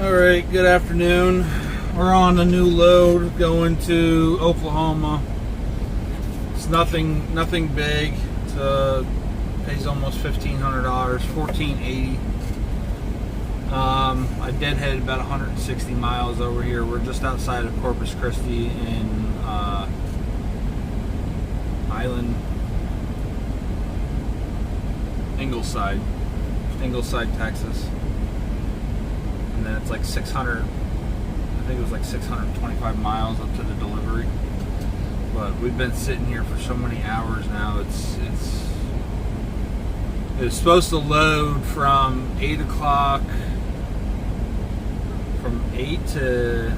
Alright, good afternoon. We're on a new load going to Oklahoma. It's nothing big. It pays almost $1,500, $1,480. I deadheaded about 160 miles over here. We're just outside of Corpus Christi in Ingelside, Texas. And then it's like 600, I think it was like 625 miles up to the delivery. But we've been sitting here for so many hours now. It was supposed to load from 8 o'clock, from 8 to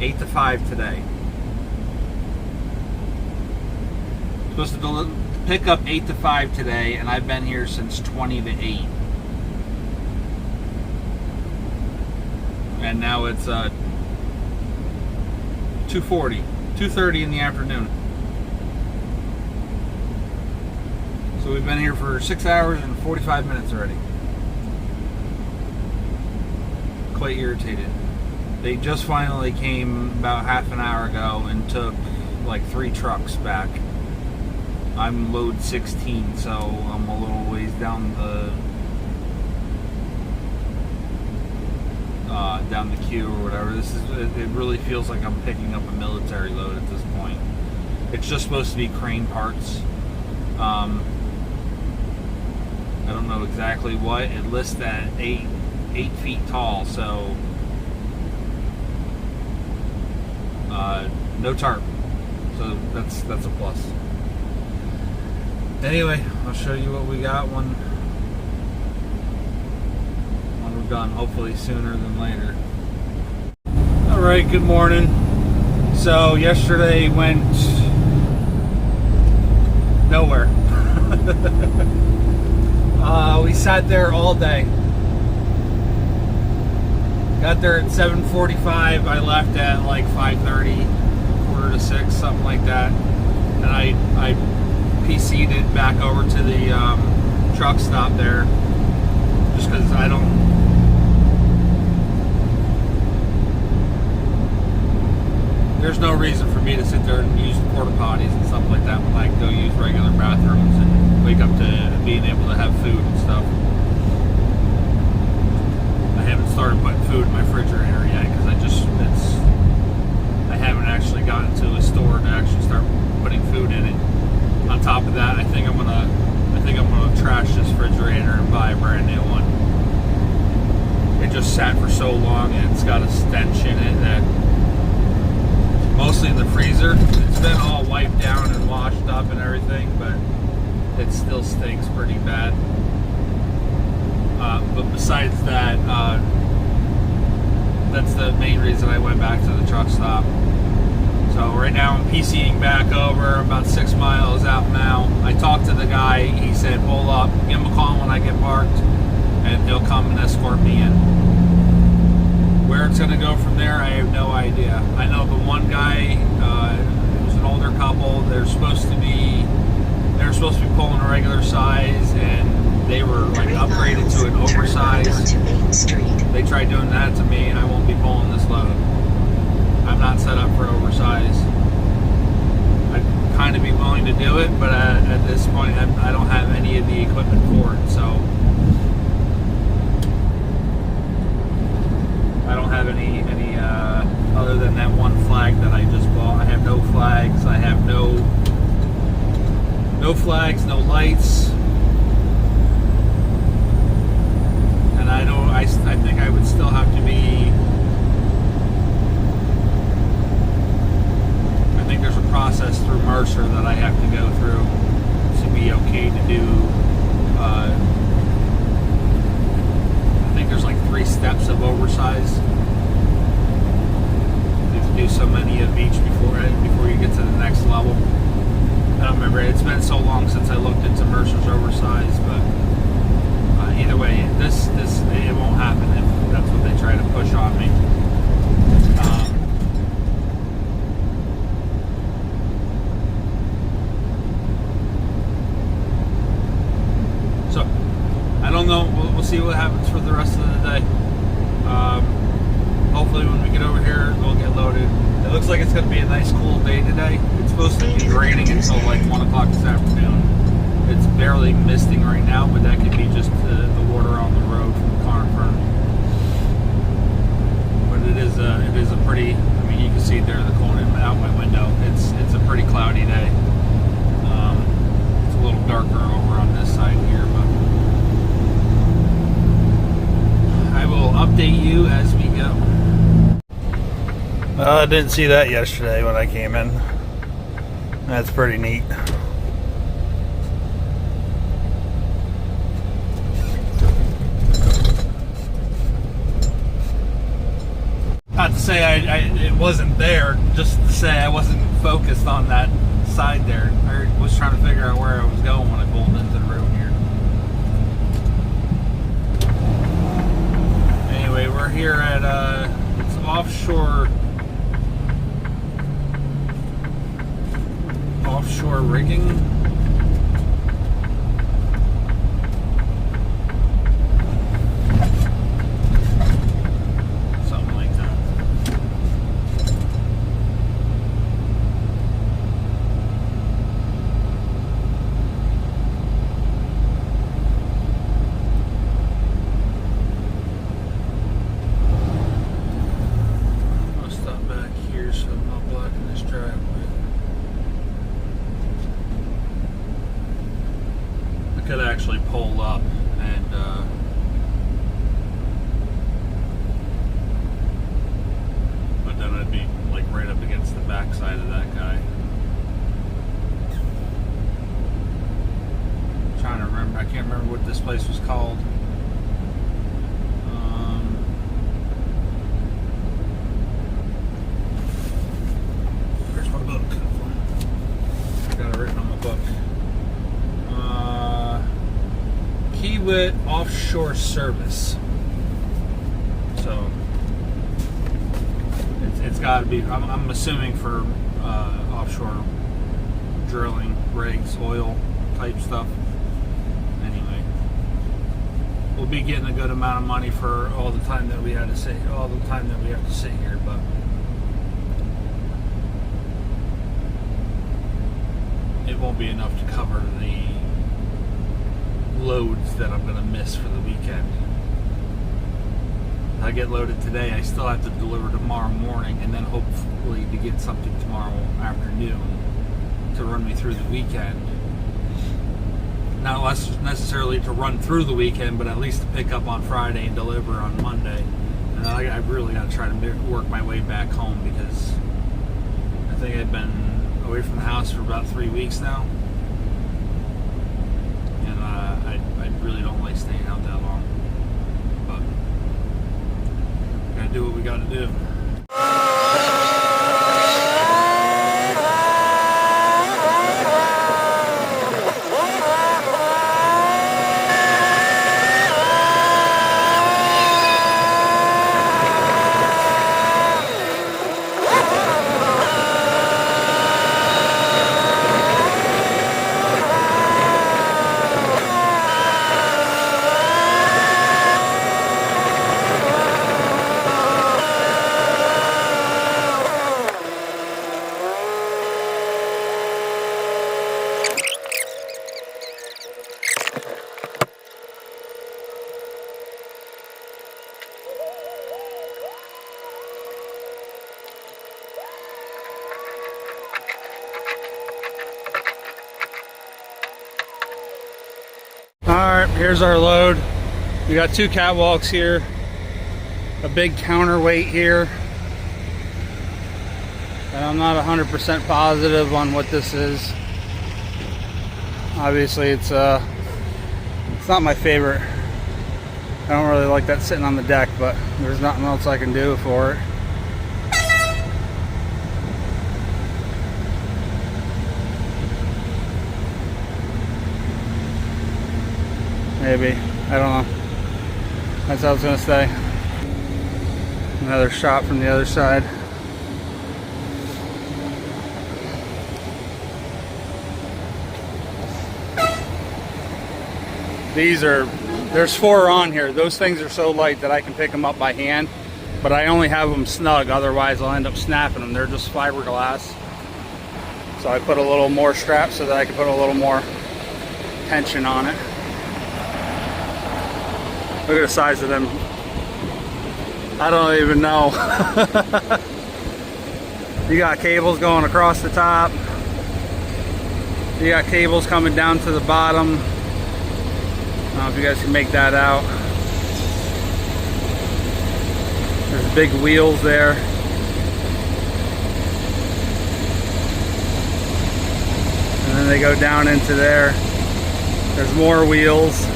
8 to 5 today. Supposed to pick up 8 to 5 today, and I've been here since 20 to 8. And now it's 2:30 in the afternoon. So we've been here for 6 hours and 45 minutes already. Quite irritated. They just finally came about half an hour ago and took like 3 trucks back. I'm load 16, so I'm a little ways down the queue or whatever. It really feels like I'm picking up a military load at this point. It's just supposed to be crane parts. I don't know exactly what. It lists at 8 feet tall, so no tarp. So that's a plus. Anyway, I'll show you what we got when we're done, hopefully sooner than later. Alright, good morning. So yesterday went nowhere. We sat there all day. Got there at 7:45. I left at like 5:30, quarter to 6, something like that. And I PC'd it back over to the truck stop there, just because there's no reason for me to sit there and use porta potties and stuff like that when I can go use regular bathrooms and wake up to being able to have food and stuff. I haven't started putting food in my refrigerator yet because I haven't actually gotten to a store to actually start putting food in it. On top of that, I think I'm gonna trash this refrigerator and buy a brand new one. It just sat for so long and it's got a stench in it that, mostly in the freezer, it's been all wiped down and washed up and everything, but it still stinks pretty bad. But besides that, that's the main reason I went back to the truck stop. So right now I'm PCing back over, about 6 miles out now. I talked to the guy, he said pull up, give him a call when I get parked, and he'll come and escort me in. Where it's gonna go from there, I have no idea. I know the one guy, it was an older couple, they're supposed to be pulling a regular size, and they were like upgraded to an oversized. They tried doing that to me. I won't be pulling this load. I'm not set up for oversize. I'd kind of be willing to do it, but at this point, I don't have any of the equipment for it. So I don't have any other than that one flag that I just bought. I have no flags. I have no flags, no lights, and I think I would still have to be. There's a process through Mercer that I have to go through to be okay to do. I think there's like 3 steps of oversize. You have to do so many of each before you get to the next level. I don't remember. It's been so long since I looked into Mercer's oversize, but either way, it won't happen if that's what they try to push on me. see what happens for the rest of the day. Hopefully when we get over here, we'll get loaded. It looks like it's going to be a nice cool day today. It's supposed to be raining until like 1 o'clock this afternoon. It's barely misting right now, but that could be just the water on the road from the conifer. But it is a pretty, I mean, you can see it there in the corner out my window. It's a pretty cloudy day. It's a little darker over on this side here, but I will update you as we go. I didn't see that yesterday when I came in. That's pretty neat. Not to say it wasn't there, just to say I wasn't focused on that side there. I was trying to figure out where I was going when I pulled into the road here. Anyway, we're here at it's offshore rigging. Something like that. I'll stop back here so I'm not blocking this driveway. Could actually pull up and but then I'd be like right up against the backside of that guy. I'm trying to remember, I can't remember what this place was called. Where's my book? I got it written on my book. Kiewit Offshore Service. So it's got to be. I'm assuming for offshore drilling rigs, oil type stuff. Anyway, we'll be getting a good amount of money for all the time that we had to sit, all the time that we have to sit here, but. It won't be enough to cover the loads that I'm going to miss for the weekend. If I get loaded today, I still have to deliver tomorrow morning and then hopefully to get something tomorrow afternoon to run me through the weekend. Not necessarily to run through the weekend, but at least to pick up on Friday and deliver on Monday. And I really got to try to work my way back home because I think I've been away from the house for about 3 weeks now. I really don't like staying out that long, but we gotta do what we gotta do. Alright, here's our load. We got 2 catwalks here, a big counterweight here, and I'm not 100% positive on what this is. Obviously it's not my favorite. I don't really like that sitting on the deck, but there's nothing else I can do for it. Maybe. I don't know. That's how it's going to stay. Another shot from the other side. These are There's 4 on here. Those things are so light that I can pick them up by hand, but I only have them snug, otherwise I'll end up snapping them. They're just fiberglass. So I put a little more strap so that I can put a little more tension on it. Look at the size of them. I don't even know. You got cables going across the top. You got cables coming down to the bottom. I don't know if you guys can make that out. There's big wheels there. And then they go down into there. There's more wheels.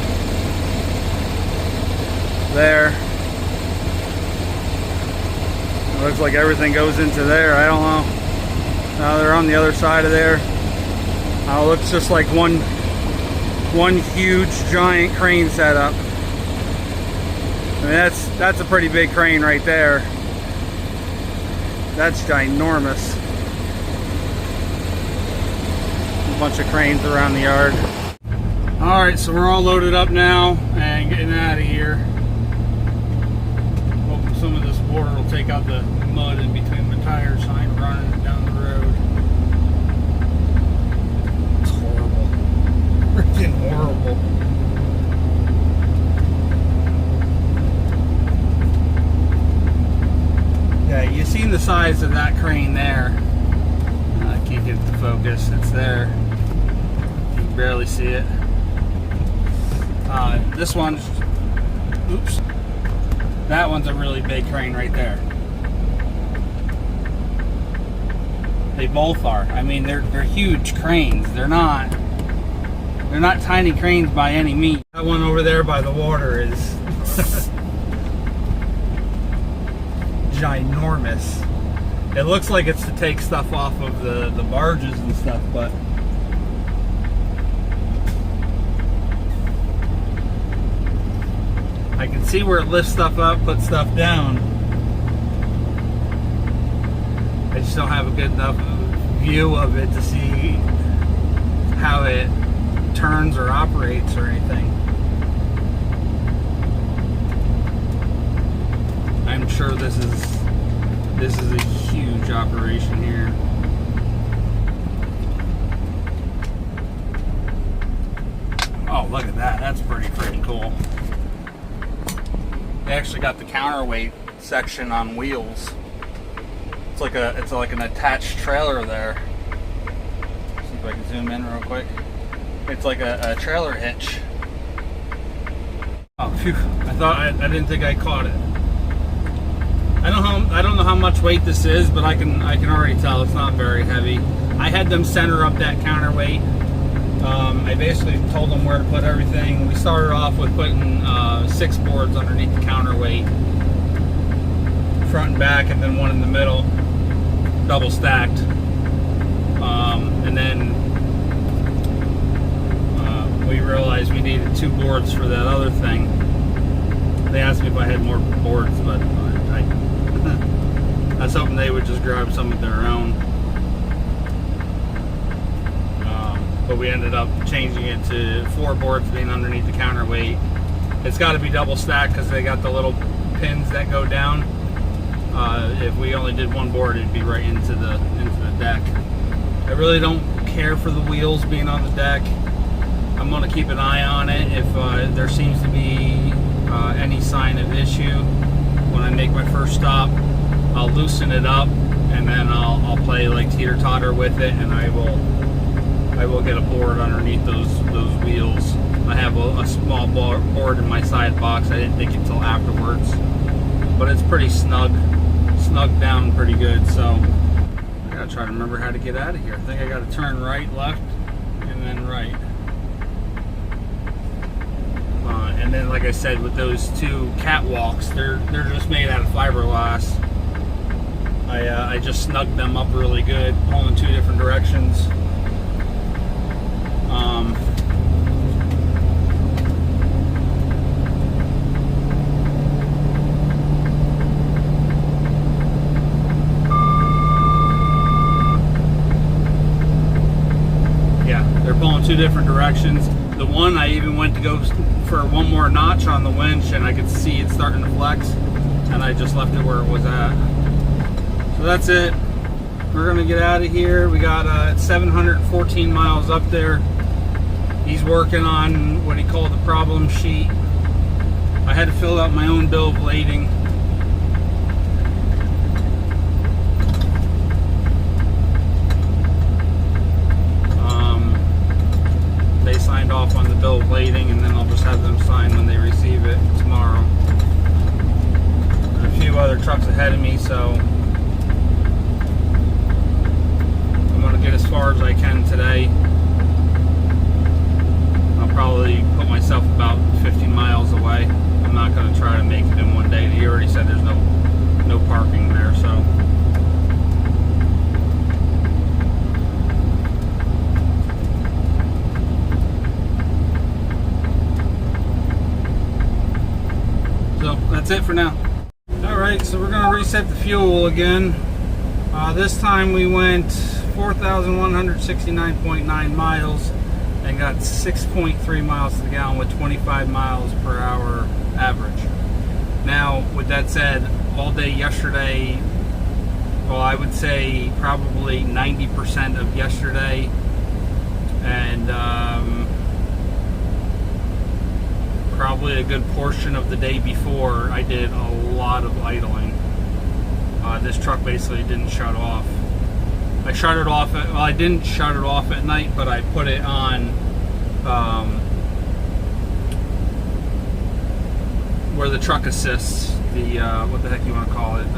There. It looks like everything goes into there. I don't know. Now they're on the other side of there. It looks just like one huge giant crane setup. I mean, that's a pretty big crane right there. That's ginormous. A bunch of cranes around the yard. All right, so we're all loaded up now and getting out of here. Hoping some of this water will take out the mud in between the tires so I ain't running it down the road. It's horrible. Freaking horrible. Yeah, you seen the size of that crane there. I can't get it to focus. It's there. You can barely see it. This one's, oops, that one's a really big crane right there. They both are. I mean, they're huge cranes. They're not tiny cranes by any means. That one over there by the water is ginormous. It looks like it's to take stuff off of the barges and stuff, but I can see where it lifts stuff up, puts stuff down. I just don't have a good enough view of it to see how it turns or operates or anything. I'm sure this is a huge operation here. Oh, look at that. That's pretty freaking cool. They actually got the counterweight section on wheels. It's like an attached trailer there. See if I can zoom in real quick. It's like a trailer hitch. Oh, phew. I didn't think I caught it. I don't know how much weight this is, but I can already tell it's not very heavy. I had them center up that counterweight. I basically told them where to put everything. We started off with putting 6 boards underneath the counterweight, front and back, and then one in the middle, double stacked. And then we realized we needed 2 boards for that other thing. They asked me if I had more boards, but I was hoping they would just grab some of their own. But we ended up changing it to 4 boards being underneath the counterweight. It's got to be double stacked because they got the little pins that go down. If we only did 1 board, it'd be right into the deck. I really don't care for the wheels being on the deck. I'm going to keep an eye on it. If there seems to be any sign of issue when I make my first stop, I'll loosen it up and then I'll play like teeter-totter with it, and I will get a board underneath those wheels. I have a small board in my side box. I didn't think it until afterwards, but it's pretty snugged down pretty good. So I gotta try to remember how to get out of here. I think I gotta turn right, left, and then right. And then, like I said, with those 2 catwalks, they're just made out of fiberglass. I just snugged them up really good, pulling 2 different directions. Yeah, they're pulling 2 different directions. The one I even went to go for one more notch on the winch, and I could see it starting to flex, and I just left it where it was at. So that's it. We're gonna get out of here. We got 714 miles up there. He's working on what he called the problem sheet. I had to fill out my own bill of lading. They signed off on the bill of lading, and then I'll just have them sign when they receive it tomorrow. There's a few other trucks ahead of me, so I'm gonna get as far as I can today. I'll probably put myself about 50 miles away. I'm not gonna try to make it in one day. He already said there's no parking there, so. So that's it for now. Alright, so we're going to reset the fuel again. This time we went 4,169.9 miles and got 6.3 miles to the gallon with 25 miles per hour average. Now, with that said, all day yesterday, well, I would say probably 90% of yesterday, and probably a good portion of the day before, I did a lot of idling. This truck basically didn't shut off. I shut it off well, I didn't shut it off at night, but I put it on where the truck assists, the what the heck you want to call it,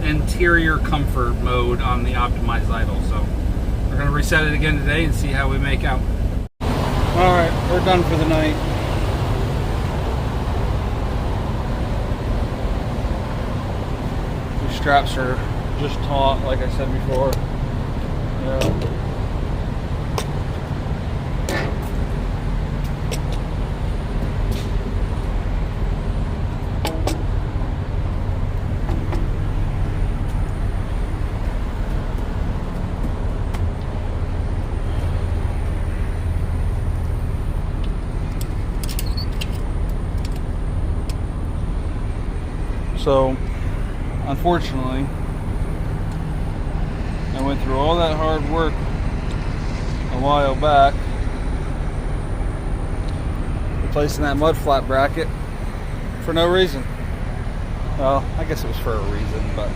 interior comfort mode on the optimized idle. So we're going to reset it again today and see how we make out. Alright, we're done for the night. Straps are just taut, like I said before. Yeah. So unfortunately, I went through all that hard work a while back, replacing that mud flat bracket for no reason. Well, I guess it was for a reason, but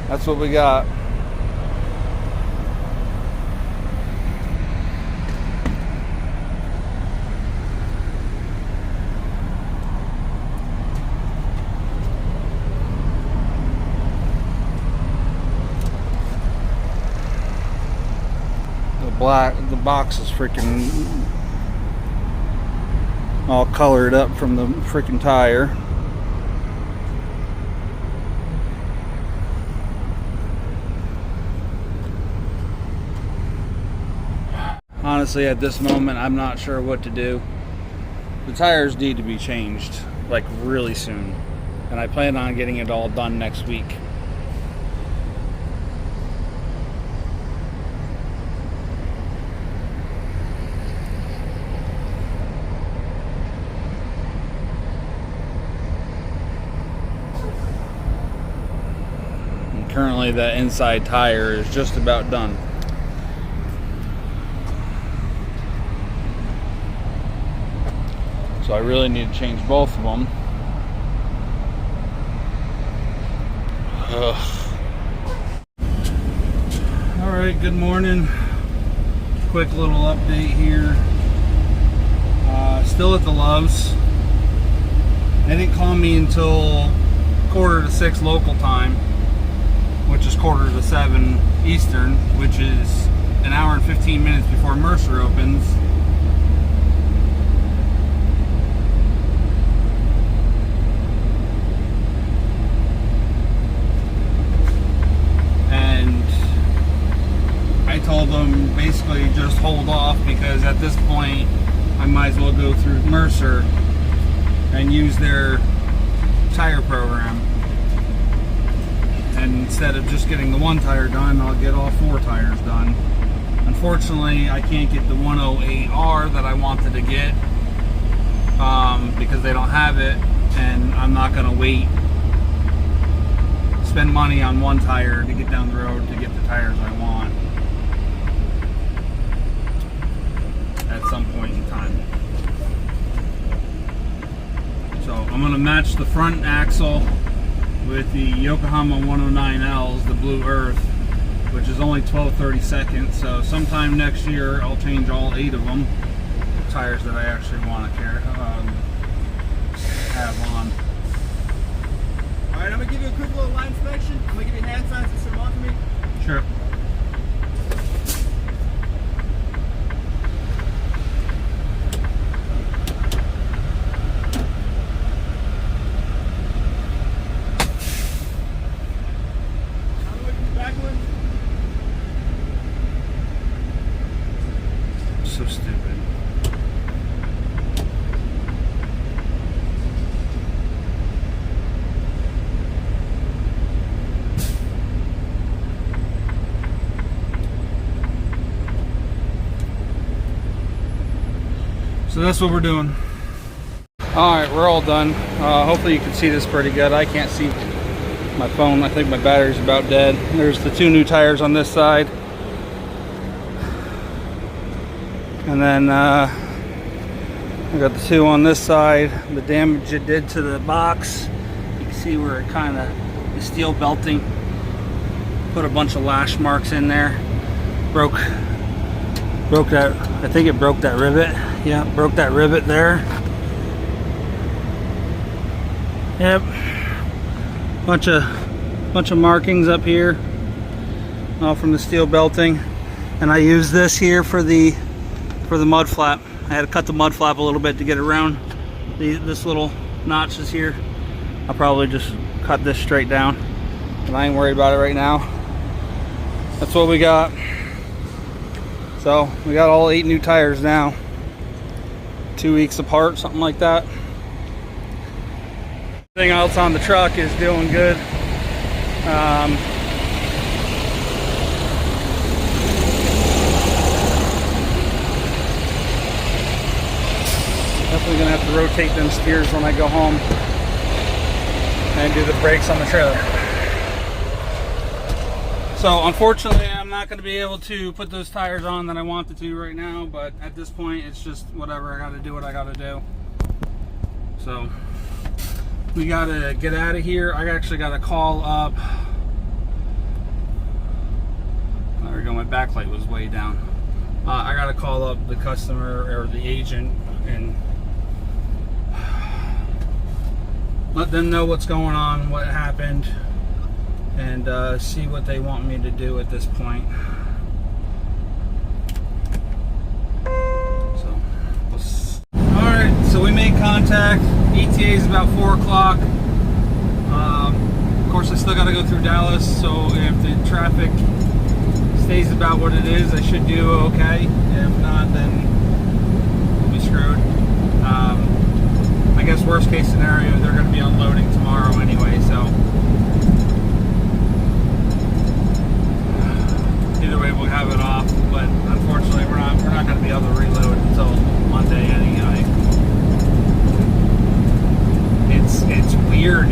that's what we got. The box is freaking all colored up from the freaking tire. Honestly, at this moment, I'm not sure what to do. The tires need to be changed, like really soon, and I plan on getting it all done next week. Currently, that inside tire is just about done. So I really need to change both of them. Alright, good morning. Quick little update here. Still at the Loves. They didn't call me until 5:45 local time, which is 6:45 Eastern, which is an hour and 15 minutes before Mercer opens. And I told them basically just hold off, because at this point I might as well go through Mercer and use their tire program. And instead of just getting the one tire done, I'll get all 4 tires done. unfortunately, I can't get the 108R that I wanted to get because they don't have it, and I'm not going to wait, spend money on one tire to get down the road to get the tires I want at some point in time. So I'm going to match the front axle with the Yokohama 109Ls, the Blue Earth, which is only 12/32. So sometime next year I'll change all 8 of them, tires that I actually want to have on. Alright, I'm going to give you a quick little line inspection. I'm going to give you hand signs and sit them on for me. Sure. So stupid. So that's what we're doing. Alright, we're all done. Hopefully you can see this pretty good. I can't see my phone. I think my battery's about dead. There's the 2 new tires on this side. And then I got the 2 on this side. The damage it did to the box, you can see where it kind of, the steel belting put a bunch of lash marks in there. Broke that, I think it broke that rivet. Yeah, broke that rivet there. Yep. Bunch of markings up here, all from the steel belting. And I use this here for the mud flap. I had to cut the mud flap a little bit to get around this little notches here. I'll probably just cut this straight down, but I ain't worried about it right now. That's what we got. So we got all 8 new tires now, 2 weeks apart, something like that. Everything else on the truck is doing good. Definitely gonna have to rotate them steers when I go home and do the brakes on the trailer. So unfortunately I'm not going to be able to put those tires on that I wanted to right now, but at this point it's just whatever. I got to do what I got to do. So we got to get out of here. I actually got to call up. There we go, my backlight was way down. I got to call up the customer or the agent and let them know what's going on, what happened, and see what they want me to do at this point. So, alright, so we made contact. ETA is about 4 o'clock. Of course, I still got to go through Dallas, so if the traffic stays about what it is, I should do okay. If not, then we'll be screwed. I guess worst case scenario, they're going to be unloading tomorrow anyway, so either way we'll have it off, but unfortunately we're not going to be able to reload until Monday anyway. It's weird.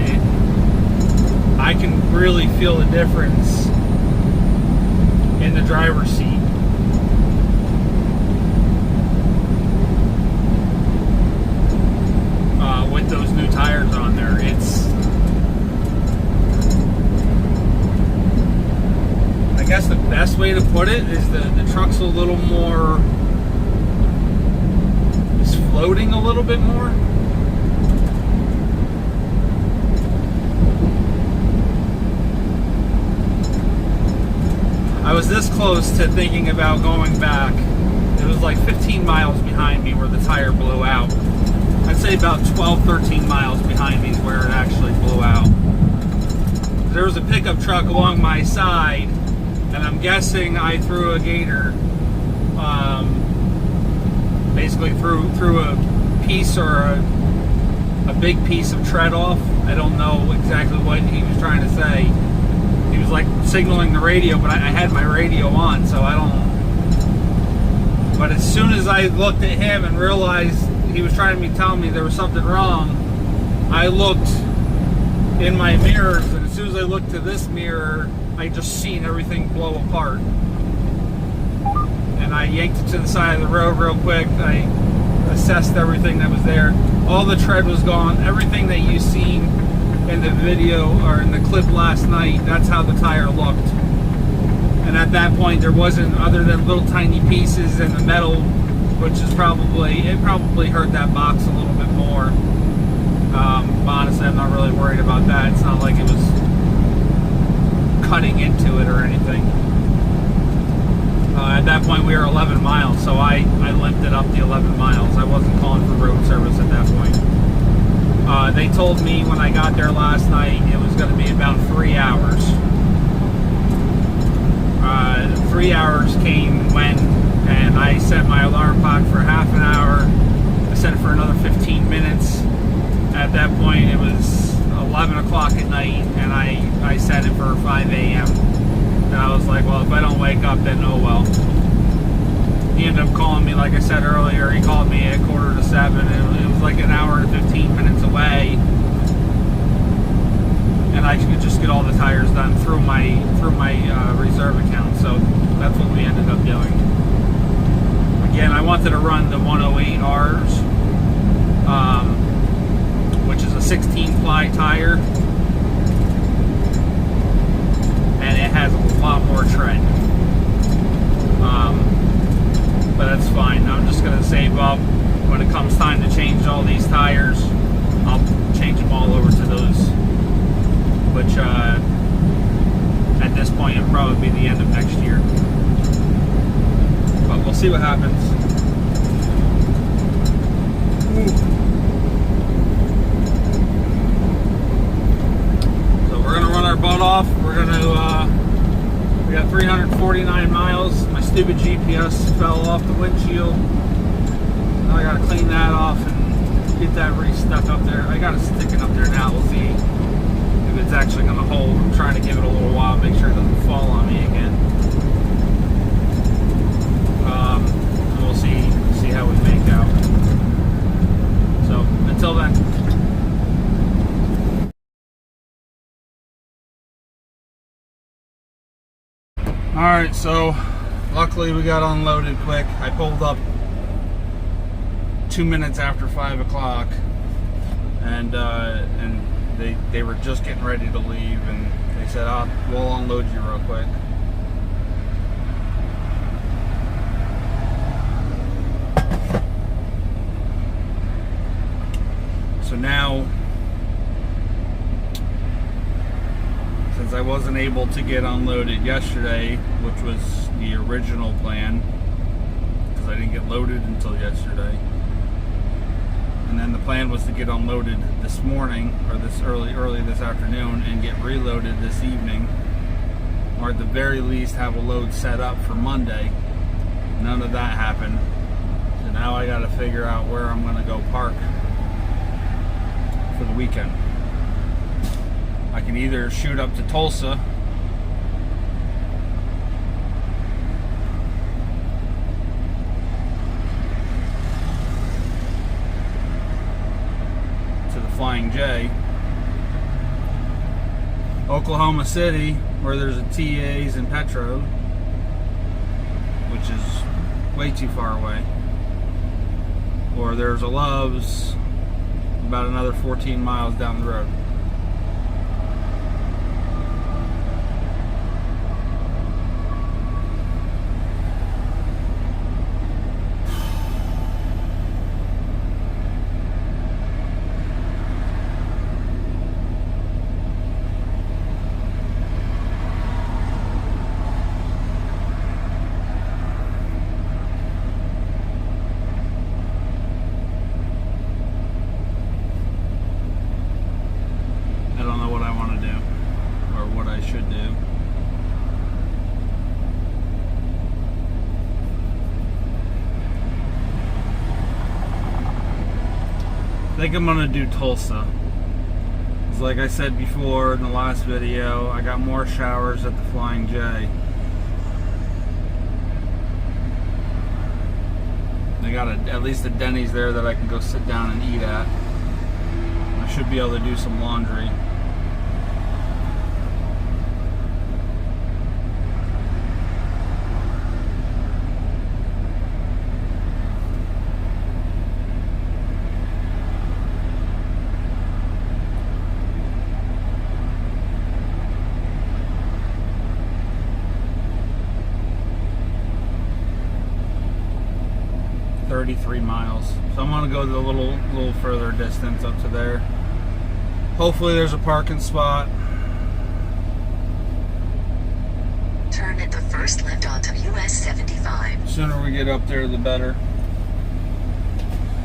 I can really feel the difference in the driver's seat. With those new tires on there, I guess the best way to put it is the truck's a little more, it's floating a little bit more. I was this close to thinking about going back. It was like 15 miles behind me where the tire blew out. I'd say about 12, 13 miles behind me is where it actually blew out. There was a pickup truck along my side, and I'm guessing I threw a gator, basically threw a piece or a big piece of tread off. I don't know exactly what he was trying to say. He was like signaling the radio, but I had my radio on, so I don't as I looked at him and realized he was trying to tell me there was something wrong, I looked in my mirrors, and as soon as I looked to this mirror, I just seen everything blow apart. And I yanked it to the side of the road real quick. I assessed everything that was there. All the tread was gone. Everything that you seen in the video or in the clip last night, that's how the tire looked. And at that point, there wasn't, other than little tiny pieces in the metal, which is probably hurt that box a little bit more. Honestly, I'm not really worried about that. It's not like it was cutting into it or anything. At that point, we were 11 miles, so I limped it up the 11 miles. I wasn't calling for road service at that point. They told me when I got there last night it was going to be about 3 hours. 3 hours came when, and I set my alarm clock for half an hour. I set it for another 15 minutes. At that point, it was 11 o'clock at night, and I set it for 5 a.m. And I was like, well, if I don't wake up, then oh well. He ended up calling me, like I said earlier, he called me at 6:45, and it was like an hour and 15 minutes away. And I could just get all the tires done through my reserve account, so that's what we ended up doing. Again, I wanted to run the 108Rs, which is a 16-ply tire, and it has a lot more tread. But that's fine. I'm just going to save up. When it comes time to change all these tires, I'll change them all over to those, which at this point it'll probably be the end of next year. But we'll see what happens. So we're going to run our butt off. We're going to we got 349 miles. My stupid GPS fell off the windshield. Now I gotta clean that off and get that re-stuck up there. I got it sticking up there now. We'll see if it's actually gonna hold. I'm trying to give it a little while, make sure it doesn't fall on me again. And we'll see how we make out. So until then. Alright, so luckily we got unloaded quick. I pulled up 2 minutes after 5 o'clock, and they were just getting ready to leave, and they said, we'll unload you real quick. So now, since I wasn't able to get unloaded yesterday, which was the original plan, because I didn't get loaded until yesterday, and then the plan was to get unloaded this morning, or this early this afternoon, and get reloaded this evening, or at the very least have a load set up for Monday. None of that happened. So now I got to figure out where I'm going to go park for the weekend. I can either shoot up to Tulsa, to the Flying J, Oklahoma City, where there's a TA's and Petro, which is way too far away, or there's a Love's about another 14 miles down the road. I think I'm gonna do Tulsa. Because like I said before in the last video, I got more showers at the Flying J. got at least a Denny's there that I can go sit down and eat at. I should be able to do some laundry. $33 miles. So I'm gonna go the little further distance up to there. Hopefully there's a parking spot. Turn at the first left onto US 75. The sooner we get up there, the better.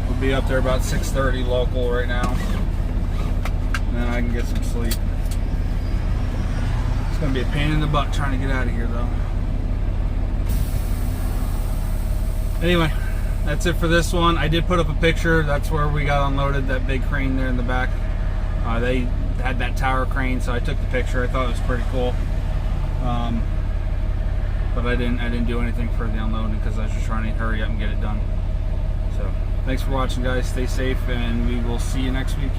We'll be up there about 6:30 local right now. And then I can get some sleep. It's gonna be a pain in the butt trying to get out of here though. Anyway, that's it for this one. I did put up a picture. That's where we got unloaded, that big crane there in the back. They had that tower crane, so I took the picture. I thought it was pretty cool. But I didn't do anything for the unloading because I was just trying to hurry up and get it done. So thanks for watching, guys. Stay safe, and we will see you next week.